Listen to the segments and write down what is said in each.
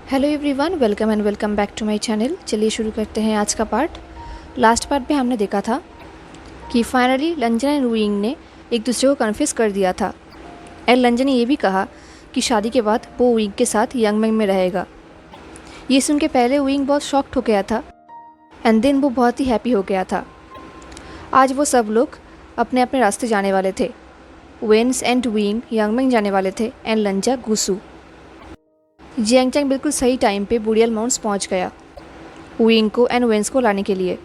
Hello everyone, welcome back to my channel. चलिए शुरू करते हैं आज का पार्ट। लास्ट पार्ट में हमने देखा था कि फाइनली लंजन एंड वुइंग ने एक दूसरे को कन्फ्यूज़ कर दिया था एंड लंजन ने ये भी कहा कि शादी के बाद वो वुइंग के साथ यंगमैंग में रहेगा। ये सुन के पहले वुइंग बहुत शॉक्ड हो गया था एंड देन वो बहुत ही हैप्पी हो गया था। आज वो सब लोग अपने अपने रास्ते जाने वाले थे। वेंस एंड वुइंग यंगमैंग जाने वाले थे एंड लंजा गुसू। जियांगचैंग बिल्कुल सही टाइम पे बुडियल माउंट्स पहुंच गया वुइंग को एंड वेंस को लाने के लिए।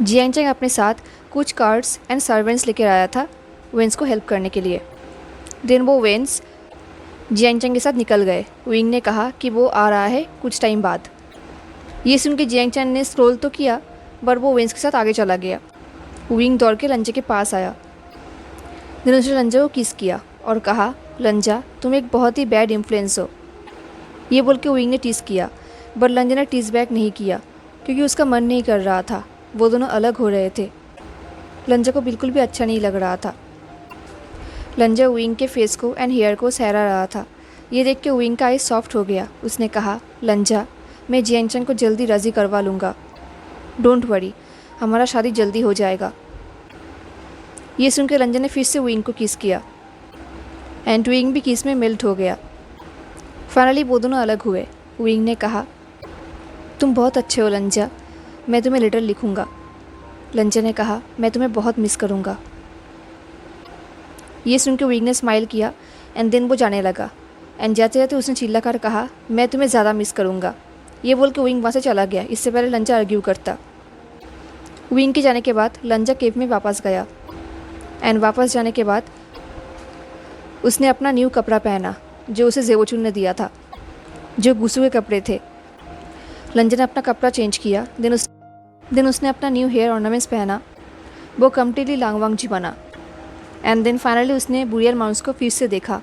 जियांगचैंग अपने साथ कुछ कार्ड्स एंड सर्वेंट्स लेकर आया था वेंस को हेल्प करने के लिए। देन वो वेंस जियांगचैंग के साथ निकल गए। वुइंग ने कहा कि वो आ रहा है कुछ टाइम बाद। ये सुन के जियांगचैंग ने स्क्रॉल तो किया बट वो वेंस के साथ आगे चला गया। वुइंग दौड़ के लंजा के पास आया। देन उसने लंजा को किस किया और कहा, लंजा तुम एक बहुत ही बैड इन्फ्लुएंस हो। ये बोल के वुइंग ने टीस किया बट लंजा ने टीस बैक नहीं किया क्योंकि उसका मन नहीं कर रहा था। वो दोनों अलग हो रहे थे। लंजा को बिल्कुल भी अच्छा नहीं लग रहा था। लंजा वुइंग के फेस को एंड हेयर को सहरा रहा था। ये देख के वुइंग का आइज सॉफ्ट हो गया। उसने कहा, लंजा मैं जियांगचैंग को जल्दी राज़ी करवा लूँगा, डोंट वरी, हमारा शादी जल्दी हो जाएगा। ये सुनकर लंजा ने फिर से वुइंग को किस किया एंड वुइंग भी किस में मेल्ट हो गया। फाइनली वो दोनों अलग हुए। वुइंग ने कहा, तुम बहुत अच्छे हो लंजा, मैं तुम्हें लेटर लिखूँगा। लंजा ने कहा, मैं तुम्हें बहुत मिस करूँगा। ये सुन के वुइंग ने स्माइल किया एंड देन वो जाने लगा एंड जाते जाते उसने चिल्ला कर कहा, मैं तुम्हें ज़्यादा मिस करूँगा। ये बोल के वुइंग वहाँ से चला गया। इससे पहले लंजा आर्ग्यू करता। वुइंग के जाने के बाद लंजा केव में वापस गया एंड वापस जाने के बाद उसने अपना न्यू कपड़ा पहना जो उसे जेवोचुन ने दिया था, जो गुसू के कपड़े थे। लंजा ने अपना कपड़ा चेंज किया। देन उसने अपना न्यू हेयर ऑर्नामेंट्स पहना। वो कम्प्लीटली लांगवांगजी बना एंड देन फाइनली उसने बुडियल माउंट्स को फिर से देखा।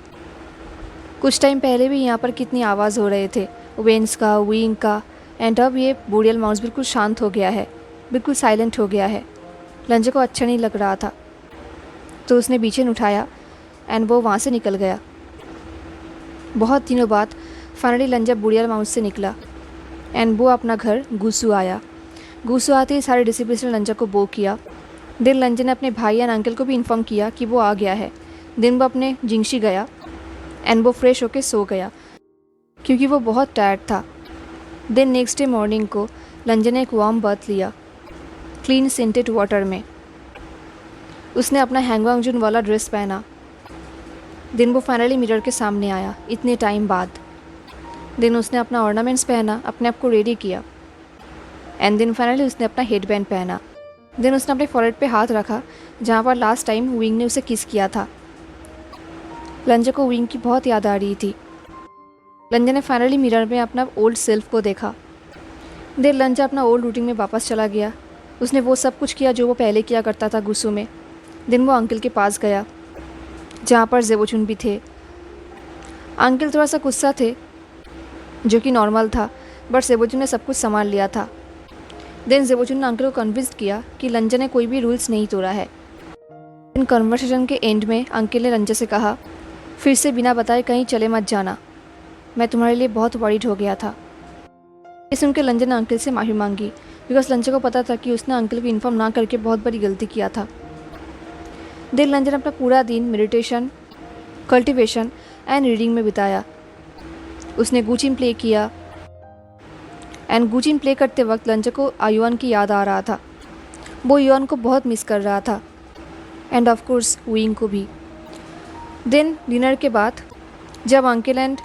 कुछ टाइम पहले भी यहाँ पर कितनी आवाज़ हो रहे थे, वेंस का, वुइंग का, एंड अब ये बुडियल माउंट्स बिल्कुल शांत हो गया है, बिल्कुल साइलेंट हो गया है। लंजा को अच्छा नहीं लग रहा था तो उसने बीचन उठाया एंड वो वहाँ से निकल गया। बहुत दिनों बाद फाइनली लंजा बुडियल माउंट्स से निकला एंड वो अपना घर गुसू आया। गुसू आते ही सारे डिसिपल्स ने लंजा को बो किया। देन लंजा ने अपने भाई एंड अंकल को भी इन्फॉर्म किया कि वो आ गया है। देन वो अपने जिंगशी गया एंड वो फ्रेश होके सो गया क्योंकि वो बहुत टायर्ड था। देन नेक्स्ट डे मॉर्निंग को लंजा ने एक वार्म बाथ लिया क्लीन सेंटेड वाटर में। उसने अपना हैंगवांगजुन वाला ड्रेस पहना। देन वो फाइनली मिरर के सामने आया इतने टाइम बाद। देन उसने अपना ऑर्नामेंट्स पहना, अपने आप को रेडी किया एंड देन फाइनली उसने अपना हेड बैंड पहना। देन उसने अपने फॉरहेड पे हाथ रखा जहाँ पर लास्ट टाइम वुइंग ने उसे किस किया था। लंजा को वुइंग की बहुत याद आ रही थी। लंजा ने फाइनली मिरर में अपना ओल्ड सेल्फ को देखा। देन लंजा अपना ओल्ड रूटीन में वापस चला गया। उसने वो सब कुछ किया जो वो पहले किया करता था गुस्सू में। देन वो अंकल के पास गया जहाँ पर जेवोचुन भी थे। अंकल थोड़ा सा गुस्सा थे जो कि नॉर्मल था बट जेवोचुन ने सब कुछ संभाल लिया था। देन जेवोचुन ने अंकल को कन्विंस किया कि लंजा ने कोई भी रूल्स नहीं तोड़ा है। इन कन्वर्सेशन के एंड में अंकल ने लंजा से कहा, फिर से बिना बताए कहीं चले मत जाना, मैं तुम्हारे लिए बहुत वरीड हो गया था। ये सुनकर लंजा ने अंकल से माफ़ी मांगी बिकॉज लंजा को पता था कि उसने अंकल को इन्फॉर्म ना करके बहुत बड़ी गलती किया था। देन लंजा ने अपना पूरा दिन मेडिटेशन, कल्टीवेशन एंड रीडिंग में बिताया। उसने गुचिन प्ले किया एंड गुचिन प्ले करते वक्त लंजा को आयुआन की याद आ रहा था। वो युआन को बहुत मिस कर रहा था एंड ऑफ कोर्स वुइंग को भी। देन डिनर के बाद जब अंकल एंड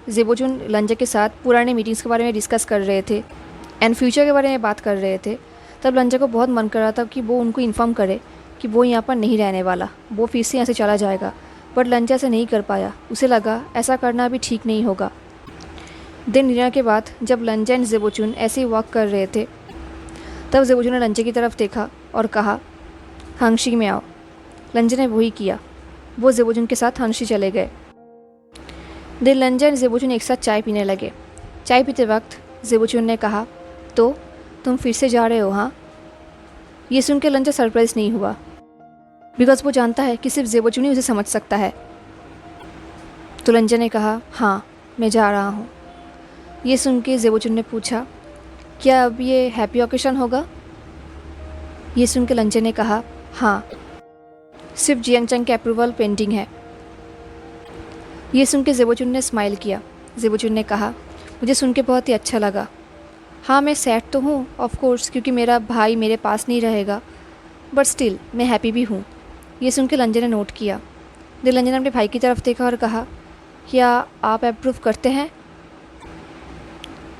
जेवोचुन लंजा के साथ पुराने मीटिंग्स के बारे में डिस्कस कर रहे थे एंड फ्यूचर के बारे में बात कर रहे थे, तब लंजा को बहुत मन कर रहा था कि वो उनको इन्फॉर्म करे कि वो यहाँ पर नहीं रहने वाला, वो फिर से यहाँ से चला जाएगा। बट लंजा ऐसा नहीं कर पाया। उसे लगा ऐसा करना भी ठीक नहीं होगा। दिन डिनर के बाद जब लंजा एंड जेवोचुन ऐसे ही वॉक कर रहे थे तब जेवोचुन ने लंजा की तरफ देखा और कहा, हांगशी में आओ। लंजा ने वही किया। वो जेवोचुन के साथ हांगशी चले गए। देन लंजा एंड जेवोचुन एक साथ चाय पीने लगे। चाय पीते वक्त जेवोचुन ने कहा, तो तुम फिर से जा रहे हो हाँ? ये सुन के लंजा सरप्राइज नहीं हुआ बिकॉज वो जानता है कि सिर्फ जेवोचुन ही उसे समझ सकता है। तो लंजा ने कहा, हाँ मैं जा रहा हूँ। ये सुन के ज़ेबोचुन ने पूछा, क्या अब ये हैप्पी ओकेशन होगा? ये सुन के लंचे ने कहा, हाँ, सिर्फ जियांगचंग के अप्रूवल पेंडिंग है। ये सुन के ज़ेबोचुन ने स्माइल किया। ज़ेबोचुन ने कहा, मुझे सुन के बहुत ही अच्छा लगा। हाँ, मैं सैड तो हूँ ऑफ कोर्स, क्योंकि मेरा भाई मेरे पास नहीं रहेगा, बट स्टिल मैं हैप्पी भी हूँ। ये सुन के लंजे ने नोट किया। दिल लंजे ने अपने भाई की तरफ देखा और कहा, क्या आप अप्रूव करते हैं?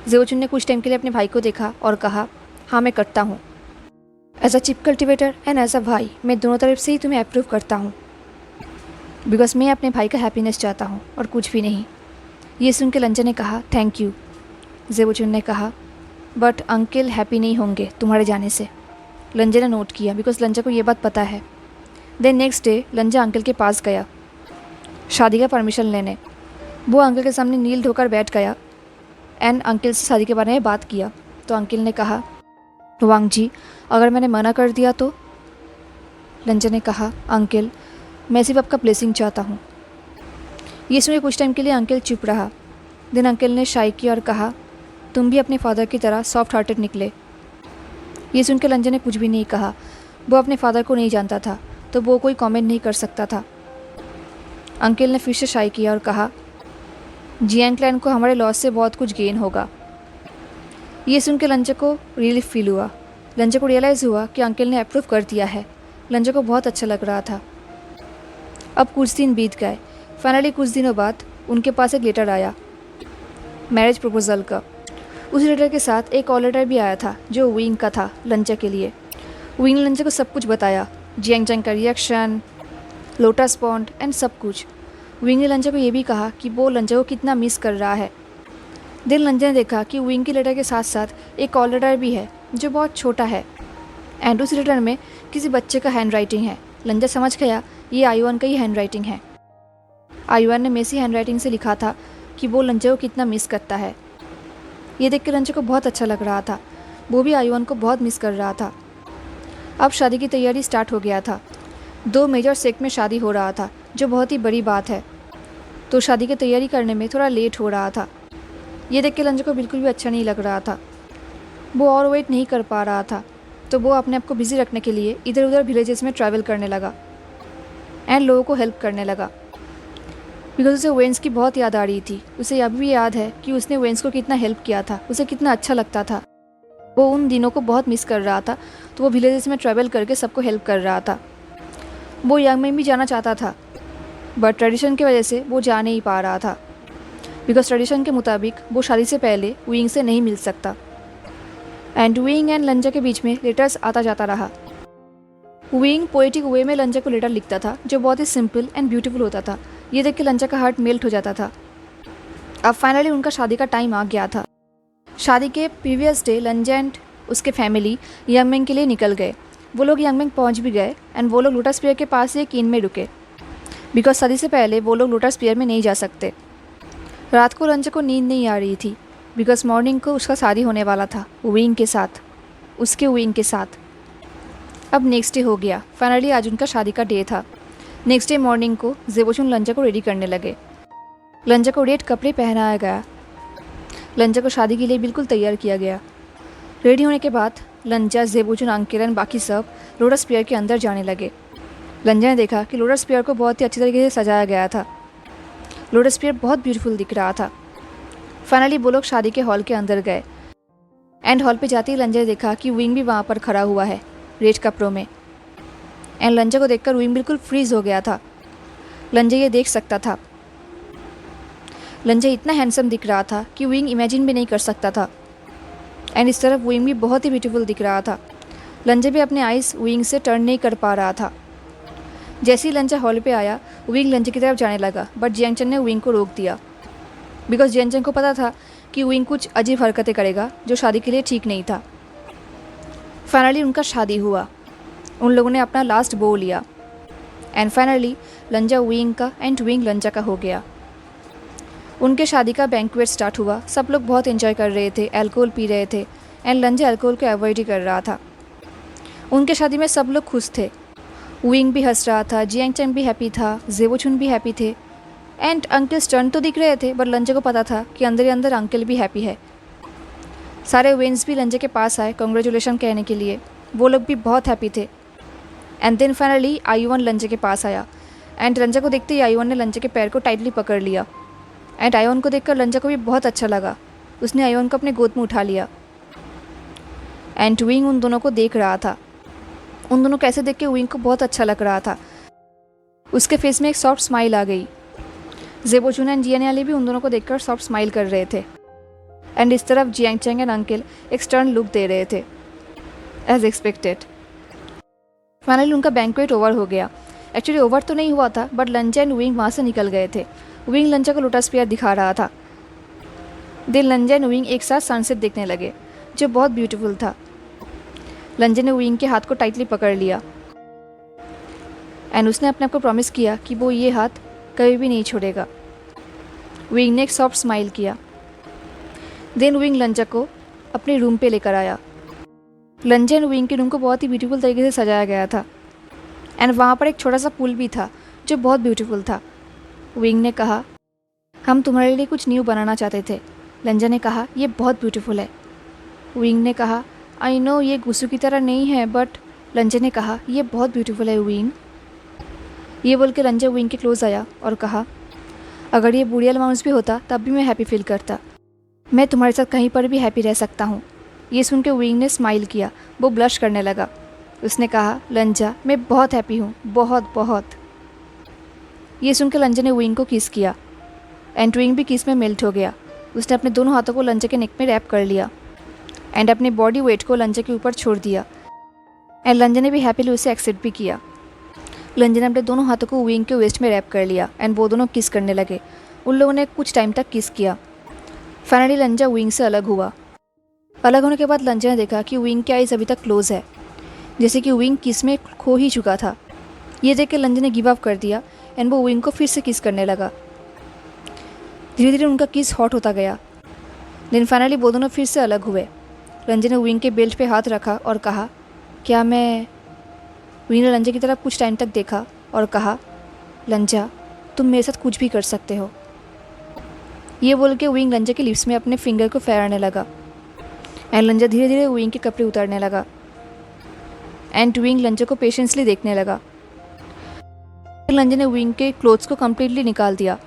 ज़ेबोचुन ने कुछ टाइम के लिए अपने भाई को देखा और कहा, हाँ, मैं करता हूँ। As a cheap cultivator and as a भाई, मैं दोनों तरफ से ही तुम्हें अप्रूव करता हूँ, बिकॉज मैं अपने भाई का हैप्पीनेस चाहता हूँ और कुछ भी नहीं। ये सुन के लंजे ने कहा, थैंक यू। ज़ेबोचुन ने कहा, बट अंकल हैप्पी नहीं होंगे तुम्हारे जाने से। लंजे ने नोट किया, बिकॉज लंजा को ये बात पता है। देन नेक्स्ट डे लंजा अंकल के पास गया शादी का परमिशन लेने। वो अंकल के सामने नील ढोकर बैठ गया एंड अंकल से शादी के बारे में बात किया। तो अंकल ने कहा, वांग जी, अगर मैंने मना कर दिया तो? लंजा ने कहा, अंकल, मैं सिर्फ आपका ब्लेसिंग चाहता हूँ। ये सुन कुछ टाइम के लिए अंकल चुप रहा। देन अंकल ने शाई किया और कहा, तुम भी अपने फादर की तरह सॉफ्ट हार्टेड निकले। ये सुन के लंजा ने कुछ भी नहीं कहा। वो अपने फादर को नहीं जानता था, तो वो कोई कमेंट नहीं कर सकता था। अंकल ने फिर से शाई किया और कहा, जियांग क्लैन को हमारे लॉस से बहुत कुछ गेन होगा। ये सुन के लंजा को रिलीफ फील हुआ। लंजा को रियलाइज़ हुआ कि अंकल ने अप्रूव कर दिया है। लंजा को बहुत अच्छा लग रहा था। अब कुछ दिन बीत गए। फाइनली कुछ दिनों बाद उनके पास एक लेटर आया मैरिज प्रपोजल का। उस लेटर के साथ एक और लेटर भी आया था जो विंग का था लंजा के लिए। विंग ने लंजा को सब कुछ बताया, जियांगचंग का रिएक्शन, लोटस पॉन्ड एंड सब कुछ। विंग ने लंजा को ये भी कहा कि वो लंजा को कितना मिस कर रहा है। दिल लंजा ने देखा कि विंग के लेटर के साथ साथ एक और लेटर भी है जो बहुत छोटा है एंड उस लेटर में किसी बच्चे का हैंड राइटिंग है। लंजा समझ गया ये आयुआन का ही हैंड राइटिंग है। आयुआन ने मेसी हैंड राइटिंग से लिखा था कि वो लंजा को कितना मिस करता है। ये देख के लंजा को बहुत अच्छा लग रहा था। वो भी आयुआन को बहुत मिस कर रहा था। अब शादी की तैयारी स्टार्ट हो गया था। 2 मेजर सेक्ट में शादी हो रहा था, जो बहुत ही बड़ी बात है। तो शादी की तैयारी करने में थोड़ा लेट हो रहा था। ये देख के लंजा को बिल्कुल भी अच्छा नहीं लग रहा था। वो और वेट नहीं कर पा रहा था, तो वो अपने आप को बिज़ी रखने के लिए इधर उधर विलेजेस में ट्रैवल करने लगा एंड लोगों को हेल्प करने लगा। बिकॉज उसे वेंस की बहुत याद आ रही थी। उसे अब भी याद है कि उसने वेंस को कितना हेल्प किया था, उसे कितना अच्छा लगता था। वो उन दिनों को बहुत मिस कर रहा था, तो वो विलेजेस में ट्रैवल करके सबको हेल्प कर रहा था। वो यांगमेंग भी जाना चाहता था, बट ट्रेडिशन की वजह से वो जा नहीं पा रहा था। बिकॉज ट्रेडिशन के मुताबिक वो शादी से पहले विंग से नहीं मिल सकता। एंड विंग एंड लंजा के बीच में लेटर्स आता जाता रहा। विंग पोएटिक वे में लंजा को लेटर लिखता था जो बहुत ही सिंपल एंड ब्यूटीफुल होता था। ये देख के लंजा का हार्ट मेल्ट हो जाता था। अब फाइनली उनका शादी का टाइम आ गया था। शादी के प्रीवियस डे लंजा एंड उसके फैमिली यांगमेंग के लिए निकल गए। वो लोग यांगमेंग पहुंच भी गए एंड वो लोग लोटस पियर के पास एक इन में रुके। बिकॉज शादी से पहले वो लोग लोटस पियर में नहीं जा सकते। रात को लंजा को नींद नहीं आ रही थी, बिकॉज मॉर्निंग को उसका शादी होने वाला था विंग के साथ, उसके विंग के साथ। अब नेक्स्ट डे हो गया। फाइनली आज उनका शादी का डे था। नेक्स्ट डे मॉर्निंग को ज़ेबोचुन लंजा को रेडी करने लगे। लंजा को रेड कपड़े पहनाया गया। लंजा को शादी के लिए बिल्कुल तैयार किया गया। रेडी होने के बाद लंजा, ज़ेबोचुन, अंकल एंड बाकी सब लोटस पियर के अंदर जाने लगे। लंजा ने देखा कि लोटस पियर को बहुत ही अच्छी तरीके से सजाया गया था। लोटस पियर बहुत ब्यूटीफुल दिख रहा था। फाइनली वो लोग शादी के हॉल के अंदर गए एंड हॉल पे जाते ही लंजा ने देखा कि विंग भी वहाँ पर खड़ा हुआ है रेड कपड़ों में। एंड लंजा को देखकर विंग बिल्कुल फ्रीज हो गया था। लंजा ये देख सकता था। लंजा इतना हैंडसम दिख रहा था कि विंग इमेजिन भी नहीं कर सकता था। एंड इस तरफ विंग भी बहुत ही ब्यूटीफुल दिख रहा था। लंजा भी अपने आइज़ विंग से टर्न नहीं कर पा रहा था। जैसे ही लंजा हॉल पे आया, विंग लंजा की तरफ जाने लगा, बट जियांगचंग ने विंग को रोक दिया। बिकॉज जियांगचंग को पता था कि विंग कुछ अजीब हरकतें करेगा जो शादी के लिए ठीक नहीं था। फाइनली उनका शादी हुआ। उन लोगों ने अपना लास्ट बो लिया एंड फाइनली लंजा विंग का एंड विंग लंजा का हो गया। उनके शादी का बैंक्वेट स्टार्ट हुआ। सब लोग बहुत एंजॉय कर रहे थे, अल्कोहल पी रहे थे एंड लंजा अल्कोहल को अवॉइड ही कर रहा था। उनके शादी में सब लोग खुश थे। विंग भी हंस रहा था, जियांगचंग भी हैप्पी था, ज़ेबोचुन भी हैप्पी थे एंड अंकल स्टर्न तो दिख रहे थे, बट लंजा को पता था कि अंदर ही अंदर अंकल भी हैप्पी है। सारे वेन्स भी लंजा के पास आए कॉन्ग्रेचुलेशन कहने के लिए। वो लोग भी बहुत हैप्पी थे। एंड देन फाइनली आयुवन लंजा के पास आया एंड लंजा को देखते ही आयुवन ने लंजा के पैर को टाइटली पकड़ लिया। एंड आयुवन को देखकर लंजा को भी बहुत अच्छा लगा। उसने आयुवन को अपने गोद में उठा लिया। एंड विंग उन दोनों को देख रहा था। उन दोनों कैसे देख के विंग को बहुत अच्छा लग रहा था। उसके फेस में एक सॉफ्ट स्माइल आ गई। जेबोचुन एंड जियान अली भी उन दोनों को देखकर सॉफ्ट स्माइल कर रहे थे। एंड इस तरफ जियांग चैंग एंड अंकल एक स्टर्न लुक दे रहे थे एज एक्सपेक्टेड। फाइनली उनका बैंक्वेट ओवर हो गया। एक्चुअली ओवर तो नहीं हुआ था, बट लंजा एंड विंग वहाँ से निकल गए थे। विंग लंजा को लोटस पेयर दिखा रहा था। देन लंजा एंड विंग एक साथ सनसेट देखने लगे जो बहुत ब्यूटीफुल था। लंजा ने विंग के हाथ को टाइटली पकड़ लिया एंड उसने अपने आप को प्रॉमिस किया कि वो ये हाथ कभी भी नहीं छोड़ेगा। विंग ने एक सॉफ्ट स्माइल किया। देन विंग लंजा को अपने रूम पे लेकर आया। लंजा एंड विंग के रूम को बहुत ही ब्यूटीफुल तरीके से सजाया गया था एंड वहाँ पर एक छोटा सा पुल भी था जो बहुत ब्यूटीफुल था। विंग ने कहा, हम तुम्हारे लिए कुछ न्यू बनाना चाहते थे। लंजा ने कहा, ये बहुत ब्यूटीफुल है। विंग ने कहा, आई नो ये गुस्सू की तरह नहीं है, बट लंजा ने कहा, ये बहुत ब्यूटीफुल है विंग। ये बोल के लंजा विंग के क्लोज आया और कहा, अगर ये बुढ़िया माउस भी होता तब भी मैं हैप्पी फील करता। मैं तुम्हारे साथ कहीं पर भी हैप्पी रह सकता हूँ। ये सुन के विंग ने स्माइल किया। वो ब्लश करने लगा। उसने कहा, लंजा मैं बहुत हैप्पी हूँ, बहुत बहुत। ये सुन के लंजा ने विंग को किस किया एंड विंग भी किस में मेल्ट हो गया। उसने अपने दोनों हाथों को लंजा के नेक में रैप कर लिया एंड अपने बॉडी वेट को लंजा के ऊपर छोड़ दिया एंड लंजा ने भी हैप्पीली उसे एक्सेप्ट भी किया। लंजा ने अपने दोनों हाथों को विंग के वेस्ट में रैप कर लिया एंड वो दोनों किस करने लगे। उन लोगों ने कुछ टाइम तक किस किया। फाइनली लंजा विंग से अलग हुआ। अलग होने के बाद लंजा ने देखा कि विंग की आइज़ अभी तक क्लोज है, जैसे कि विंग किस में खो ही चुका था। ये देख के लंजा ने गिव अप कर दिया एंड वो विंग को फिर से किस करने लगा। धीरे धीरे उनका किस हॉट होता गया। देन फाइनली वो दोनों फिर से अलग हुए। लंजा ने विंग के बेल्ट पे हाथ रखा और कहा, क्या मैं। विंग ने लंजा की तरफ कुछ टाइम तक देखा और कहा, लंजा तुम मेरे साथ कुछ भी कर सकते हो। ये बोल के विंग लंजा के लिप्स में अपने फिंगर को फेराने लगा एंड लंजा धीरे धीरे विंग के कपड़े उतारने लगा एंड विंग लंजा को पेशेंसली देखने लगा। लंजा ने विंग के क्लोथ्स को कम्प्लीटली निकाल दिया।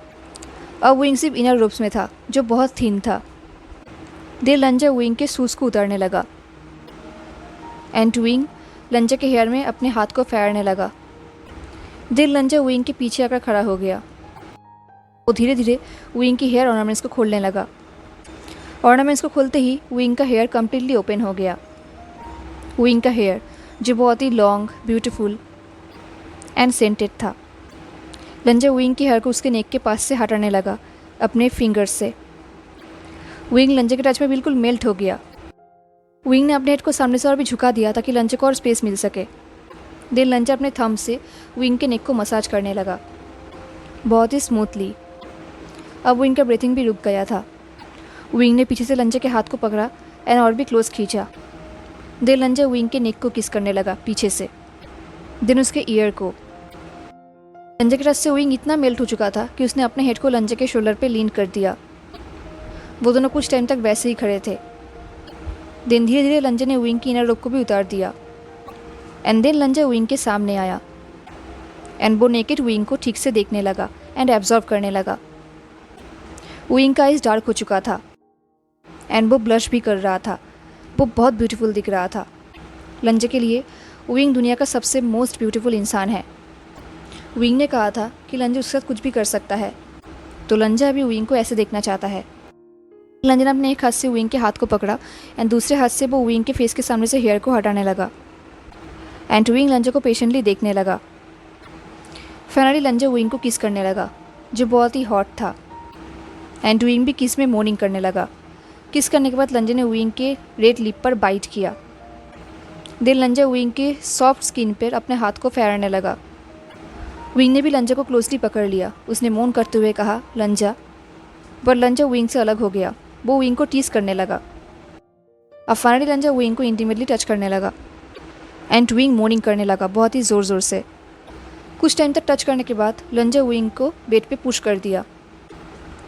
अब विंग सिर्फ इनर रोब्स में था जो बहुत थिन था। देर लंजा विंग के शूज़ को उतारने लगा एंड विंग लंजा के हेयर में अपने हाथ को फेरने लगा। देर लंजा विंग के पीछे आकर खड़ा हो गया। वो धीरे धीरे विंग की हेयर ऑर्नामेंट्स को खोलने लगा। ऑर्नामेंट्स को खोलते ही विंग का हेयर कम्प्लीटली ओपन हो गया। विंग का हेयर जो बहुत ही लॉन्ग, ब्यूटीफुल एंड सेंटेड था। लंजा विंग के हेयर को उसके नेक के पास से हटाने लगा अपने फिंगर्स से। विंग लंजा के टच में बिल्कुल मेल्ट हो गया। विंग ने अपने हेड को सामने से और भी झुका दिया ताकि लंजा को और स्पेस मिल सके। देन लंजा अपने थंब से विंग के नेक को मसाज करने लगा बहुत ही स्मूथली। अब विंग का ब्रीथिंग भी रुक गया था। विंग ने पीछे से लंजा के हाथ को पकड़ा एंड और भी क्लोज खींचा। देन लंजा विंग के नेक को किस करने लगा पीछे से, देन उसके ईयर को। लंजा के टच से विंग इतना मेल्ट हो चुका था कि उसने अपने हेड को लंजा के शोल्डर पे लीन कर दिया। वो दोनों कुछ टाइम तक वैसे ही खड़े थे। देन धीरे धीरे लंजा ने विंग की इनर रोप को भी उतार दिया एंड देन लंजा विंग के सामने आया एंड वो नेकेड विंग को ठीक से देखने लगा एंड एब्जॉर्व करने लगा। विंग का आइज डार्क हो चुका था एंड वो ब्लश भी कर रहा था। वो बहुत ब्यूटीफुल दिख रहा था। लंजा के लिए विंग दुनिया का सबसे मोस्ट ब्यूटीफुल इंसान है। विंग ने कहा था कि लंजा उसके साथ कुछ भी कर सकता है, तो लंजा अभी विंग को ऐसे देखना चाहता है। लंजा ने अपने एक हाथ से विंग के हाथ को पकड़ा एंड दूसरे हाथ से वो विंग के फेस के सामने से हेयर को हटाने लगा एंड विंग लंजा को पेशेंटली देखने लगा। फाइनली लंजा विंग को किस करने लगा जो बहुत ही हॉट था एंड विंग भी किस में मोर्निंग करने लगा। किस करने के बाद लंजा ने विंग के रेड लिप पर बाइट किया। देन लंजा विंग के सॉफ्ट स्किन पर अपने हाथ को फेरने लगा। विंग ने भी लंजा को क्लोजली पकड़ लिया। उसने मोन करते हुए कहा, लंजा। पर लंजा विंग से अलग हो गया। वो विंग को टीस करने लगा। अब फाइनली लंजा विंग को इंटीमेटली टच करने लगा एंड विंग मोर्निंग करने लगा बहुत ही ज़ोर ज़ोर से। कुछ टाइम तक टच करने के बाद लंजा विंग को बेड पे पुश कर दिया।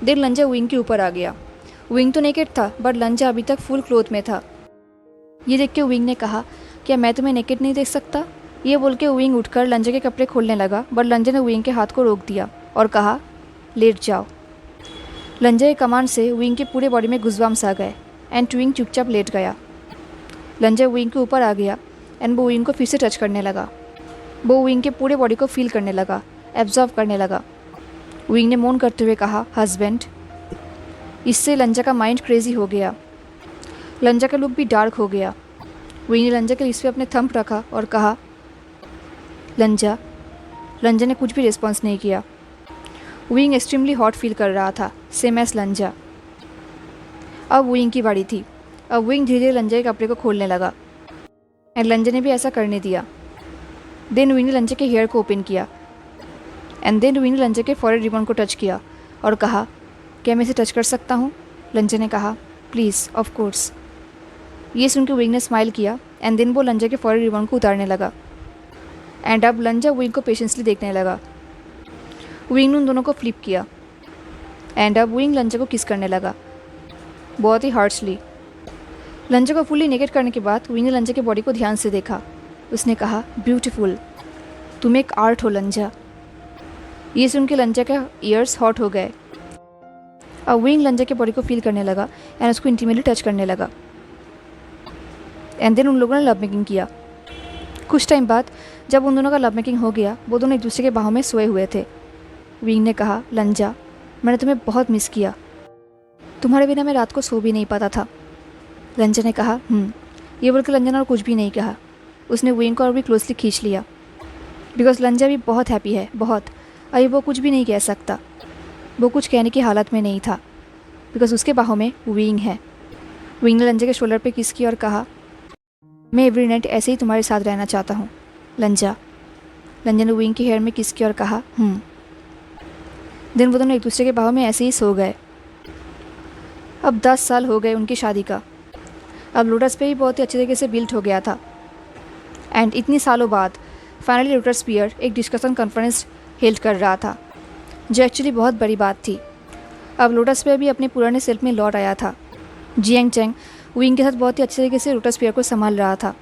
देन लंजा विंग के ऊपर आ गया। विंग तो नेकेड था बट लंजा अभी तक फुल क्लोथ में था। ये देख के विंग ने कहा, क्या मैं तुम्हें नेकेड नहीं देख सकता? ये बोल के विंग उठकर लंजा के कपड़े खोलने लगा बट लंजा ने विंग के हाथ को रोक दिया और कहा, लेट जाओ। लंजा के कमांड से विंग के पूरे बॉडी में गुज़बम्स आ गए एंड विंग चुपचाप लेट गया। लंजा विंग के ऊपर आ गया एंड वो विंग को फिर से टच करने लगा। वो विंग के पूरे बॉडी को फील करने लगा, एब्जॉर्व करने लगा। विंग ने मोन करते हुए कहा, हस्बैंड। इससे लंजा का माइंड क्रेजी हो गया। लंजा का लुक भी डार्क हो गया। विंग ने लंजा के लिप्स पे अपने थंब रखा और कहा, लंजा। लंजा ने कुछ भी रिस्पॉन्स नहीं किया। विंग एक्सट्रीमली हॉट फील कर रहा था, सेम एज लंजा। अब विंग की बारी थी। अब विंग धीरे धीरे लंजा के कपड़े को खोलने लगा एंड लंजा ने भी ऐसा करने दिया। देन विंग ने लंजा के हेयर को ओपन किया एंड देन विंग ने लंजा के फॉरहेड रिबन को टच किया और कहा, क्या मैं इसे टच कर सकता हूँ? लंजा ने कहा, प्लीज़, ऑफ कोर्स। ये सुन के विंग ने स्माइल किया एंड देन वो लंजा के फॉरहेड रिबन को उतारने लगा एंड अब लंजा विंग को पेशेंसली देखने लगा। विंग ने उन दोनों को फ्लिप किया एंड अब विंग लंजा को किस करने लगा, बहुत ही हार्शली। लंजा को फुल्ली नेकेड करने के बाद विंग ने लंजा के बॉडी को ध्यान से देखा। उसने कहा, ब्यूटीफुल, तुम एक आर्ट हो लंजा। ये सुन के लंजा का ईयर्स हॉट हो गए। अब विंग लंजा के बॉडी को फील करने लगा एंड उसको इंटीमेटली टच करने लगा एंड देन उन लोगों ने लव मेकिंग किया। कुछ टाइम बाद जब उन दोनों का लव मेकिंग हो गया, वो दोनों एक दूसरे के बाहों में सोए हुए थे। विंग ने कहा, लंजा, मैंने तुम्हें बहुत मिस किया। तुम्हारे बिना मैं रात को सो भी नहीं पाता था। लंजा ने कहा, ये बोलकर लंजा ने और कुछ भी नहीं कहा। उसने विंग को और भी क्लोजली खींच लिया बिकॉज लंजा भी बहुत हैप्पी है, बहुत। अभी वो कुछ भी नहीं कह सकता। वो कुछ कहने की हालत में नहीं था बिकॉज उसके बाहों में विंग है। विंग ने लंजा के शोल्डर पे किस किया और कहा, मैं एवरी नाइट ऐसे ही तुम्हारे साथ रहना चाहता हूँ लंजा। लंजा ने विंग के हेयर में किस किया और कहा, दिन वो दोनों एक दूसरे के बाहों में ऐसे ही सो गए। अब 10 साल हो गए उनकी शादी का। अब लोटस पे भी बहुत ही अच्छे तरीके से बिल्ट हो गया था एंड इतनी सालों बाद फाइनली लोटस पियर एक डिस्कशन कॉन्फ्रेंस हेल्ड कर रहा था, जो एक्चुअली बहुत बड़ी बात थी। अब लोटस पे भी अपने पुराने सेल्फ में लौट आया था। जियांग चैंग विंग के साथ बहुत ही अच्छे तरीके से लोटस पियर को संभाल रहा था।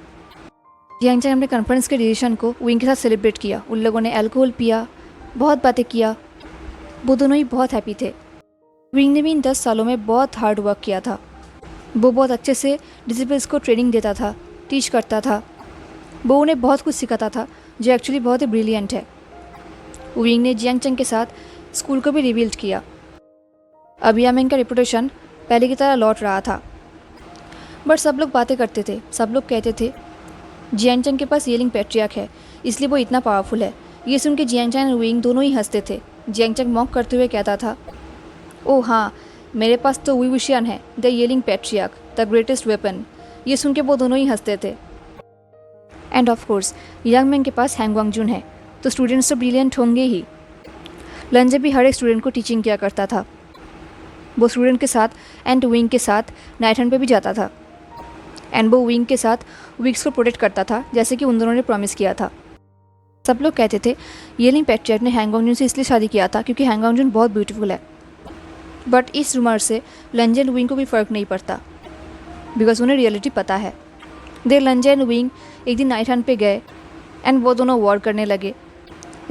जियांग चैंग अपने कॉन्फ्रेंस के डिसीजन को विंग के साथ सेलिब्रेट किया। उन लोगों ने अल्कोहल पिया, बहुत बातें किया। वो दोनों ही बहुत हैप्पी थे। विंग ने भी इन 10 सालों में बहुत हार्ड वर्क किया था। वो बहुत अच्छे से डिसिप्लिन्स को ट्रेनिंग देता था, टीच करता था। वो उन्हें बहुत कुछ सिखाता था जो एक्चुअली बहुत ही ब्रिलियंट है। विंग ने जियांग चैंग के साथ स्कूल को भी रिबिल्ड किया। अब यामिंग का रेपुटेशन पहले की तरह लौट रहा था। बट सब लोग बातें करते थे, सब लोग कहते थे जियांग चैंग के पास येलिंग पैट्रियार्क है, इसलिए वो इतना पावरफुल है। ये सुन के जियांग चैंग और विंग दोनों ही हंसते थे। जियांग चैंग मॉक करते हुए कहता था, ओह हाँ, मेरे पास तो वी विशियन है, the yelling patriarch, the greatest weapon. ये सुन के वो दोनों ही हंसते थे। And of course Yang Mang के पास हैंग वांगजुन है, तो स्टूडेंट्स तो ब्रिलियंट होंगे ही। लंजा भी हर एक स्टूडेंट को टीचिंग किया करता था। वो स्टूडेंट के साथ एंड विंग के साथ नाइट हंट पे भी जाता था एंड वो विंग के साथ विग्स को प्रोटेक्ट करता था, जैसे कि उन दोनों ने प्रॉमिस किया था। सब लोग कहते थे येलिंग पैट्रियार्क ने हैंग वांगजुन से इसलिए शादी किया था क्योंकि हैंग वांगजुन बहुत ब्यूटीफुल है। बट इस रूमर से लंजा एंड विंग को भी फ़र्क नहीं पड़ता बिकॉज उन्हें रियलिटी पता है। देर लंजा एंड विंग एक दिन नाइट हंट पे गए एंड वो दोनों वॉर करने लगे,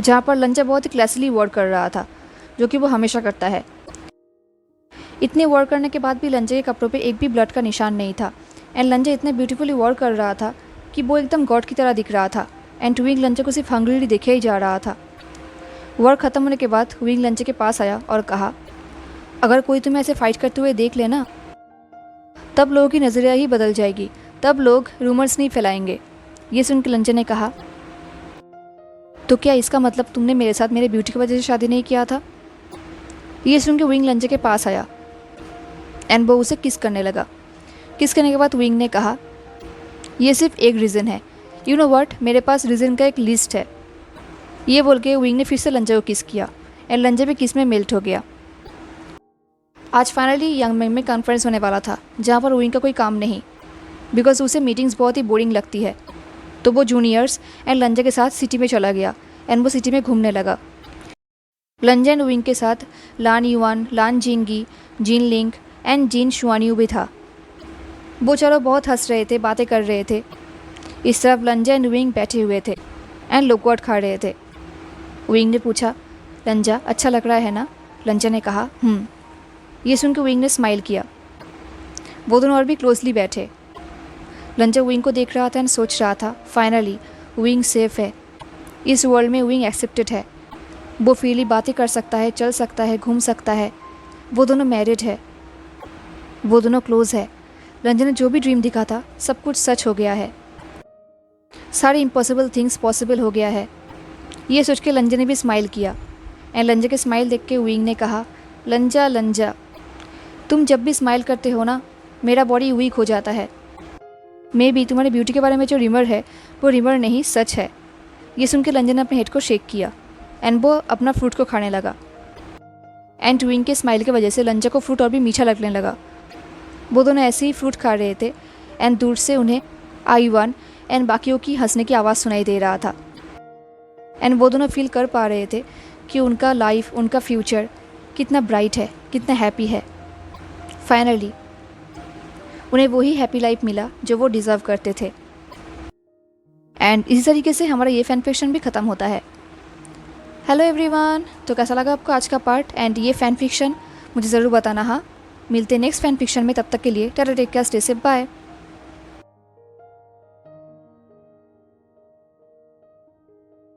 जहाँ पर लंजा बहुत ही क्लासिली वॉर कर रहा था, जो कि वो हमेशा करता है। इतने वॉर करने के बाद भी लंजा के कपड़ों पे एक भी ब्लड का निशान नहीं था एंड लंजा इतने ब्यूटीफुली वॉर कर रहा था कि वो एकदम गॉड की तरह दिख रहा था एंड विंग लंजा को सिर्फ हंग्रीली देखे ही जा रहा था। वॉर ख़त्म होने के बाद विंग लंजा के पास आया और कहा, अगर कोई तुम्हें ऐसे फाइट करते हुए देख लेना, तब लोगों की नज़रिया ही बदल जाएगी, तब लोग रूमर्स नहीं फैलाएंगे। ये सुन के लंजा ने कहा, तो क्या इसका मतलब तुमने मेरे साथ मेरे ब्यूटी की वजह से शादी नहीं किया था? ये सुन के विंग लंजा के पास आया एंड वो उसे किस करने लगा। किस करने के बाद विंग ने कहा, ये सिर्फ एक रीज़न है, यू नो व्हाट, मेरे पास रीज़न का एक लिस्ट है। ये बोल के विंग ने फिर से लंजा को किस किया एंड लंजा भी किस में मेल्ट हो गया। आज फाइनली यांग मैंग में कॉन्फ्रेंस होने वाला था, जहाँ पर विंग का कोई काम नहीं बिकॉज उसे मीटिंग्स बहुत ही बोरिंग लगती है। तो वो जूनियर्स एंड लंजा के साथ सिटी में चला गया एंड वो सिटी में घूमने लगा। लंजा एंड विंग के साथ लान युआन, लान जिंगी, जिन लिंग एंड जिन शुआनियू भी था। वो चारों बहुत हंस रहे थे, बातें कर रहे थे। इस तरफ लंजा एंड विंग बैठे हुए थे एंड लोकवर्ड खा रहे थे। विंग ने पूछा, लंजा अच्छा लग रहा है ना? लंजा ने कहा ये सुनकर विंग ने स्माइल किया। वो दोनों और भी क्लोजली बैठे। लंजा विंग को देख रहा था एंड सोच रहा था, फाइनली विंग सेफ है। इस वर्ल्ड में विंग एक्सेप्टेड है। वो फ्रीली बातें कर सकता है, चल सकता है, घूम सकता है। वो दोनों मैरिड है, वो दोनों क्लोज है। लंजा ने जो भी ड्रीम दिखा था सब कुछ सच हो गया है। सारी इम्पॉसिबल थिंग्स पॉसिबल हो गया है। ये सोच के लंजा ने भी स्माइल किया एंड लंजा के स्माइल देख के विंग ने कहा, लंजा लंजा तुम जब भी स्माइल करते हो ना, मेरा बॉडी वीक हो जाता है। मे बी तुम्हारी ब्यूटी के बारे में जो रिमर है वो रिमर नहीं, सच है। ये सुन के लंजा ने अपने हेड को शेक किया एंड वो अपना फ्रूट को खाने लगा। एंड विंग के स्माइल की वजह से लंजा को फ्रूट और भी मीठा लगने लगा। वो दोनों ऐसे ही फ्रूट खा रहे थे एंड दूर से उन्हें आईवान एंड बाकियों की हंसने की आवाज़ सुनाई दे रहा था। एंड वो दोनों फील कर पा रहे थे कि उनका लाइफ, उनका फ्यूचर कितना ब्राइट है, कितना हैप्पी है। फाइनली उन्हें वही हैप्पी लाइफ मिला जो वो डिज़र्व करते थे। एंड इसी तरीके से हमारा ये फैन फिक्शन भी ख़त्म होता है। हेलो एवरीवन, तो कैसा लगा आपको आज का पार्ट एंड ये फ़ैन फिक्शन? मुझे ज़रूर बताना। हाँ, मिलते हैं नेक्स्ट फ़ैन फिक्शन में। तब तक के लिए tata, take care, stay safe, bye.